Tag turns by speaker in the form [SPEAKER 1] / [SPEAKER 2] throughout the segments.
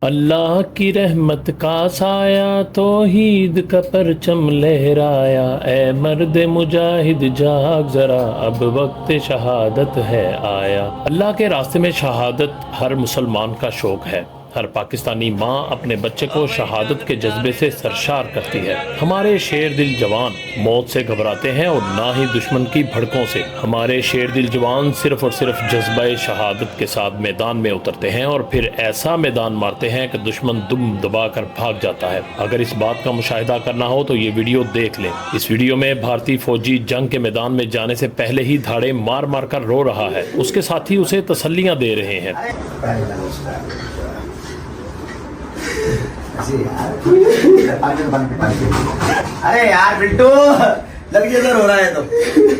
[SPEAKER 1] अल्लाह की रहमत का साया तौहीद का परचम लहराया। ए मर्द मुजाहिद जाग जरा, अब वक्त शहादत है आया। अल्लाह के रास्ते में शहादत हर मुसलमान का शौक है। हर पाकिस्तानी माँ अपने बच्चे को शहादत के जज्बे से सरशार करती है। हमारे शेर दिल जवान मौत से घबराते हैं और ना ही दुश्मन की भड़कों से। हमारे शेर दिल जवान सिर्फ और सिर्फ जज्बा शहादत के साथ मैदान में उतरते हैं और फिर ऐसा मैदान मारते हैं कि दुश्मन दुम दबा कर भाग जाता है। अगर इस बात का मुशाहिदा करना हो तो ये वीडियो देख लें। इस वीडियो में भारतीय फौजी जंग के मैदान में जाने से पहले ही धाड़े मार मार कर रो रहा है। उसके साथी उसे तसल्लियां दे रहे हैं।
[SPEAKER 2] अरे यार बिल्टू लग जैसा रो रहा है तो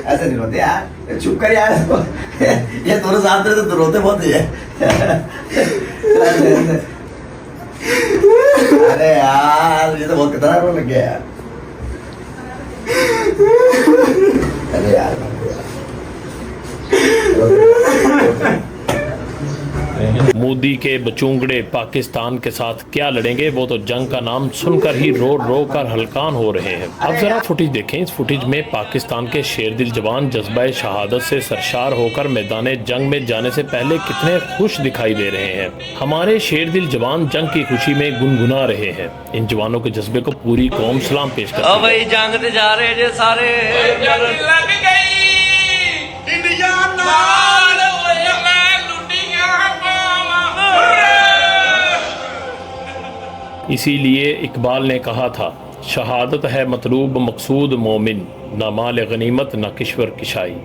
[SPEAKER 2] ऐसे नहीं रोते यार, चुप कर यार। ये दोनों साथ में तो रोते बहुत ही है। अरे यार ये तो बहुत खतरनाक रोने लग गया यार। अरे यार
[SPEAKER 1] मोदी के बचूंगड़े पाकिस्तान के साथ क्या लड़ेंगे, वो तो जंग का नाम सुनकर ही रो रो कर हलकान हो रहे हैं। अब जरा फुटेज देखें। इस फुटेज में पाकिस्तान के शेर दिल जवान जज्बा शहादत से सरशार होकर मैदान जंग में जाने से पहले कितने खुश दिखाई दे रहे हैं। हमारे शेर दिल जवान जंग की खुशी में गुनगुना रहे हैं। इन जवानों के जज्बे को पूरी कौम सलाम पेश करती है।
[SPEAKER 3] भाई जंग ते जा रहे जे सारे लग गई इंडिया
[SPEAKER 1] इसीलिए इकबाल ने कहा था, शहादत है मतलूब मकसूद मोमिन, न माल गनीमत न किश्वर किशाई।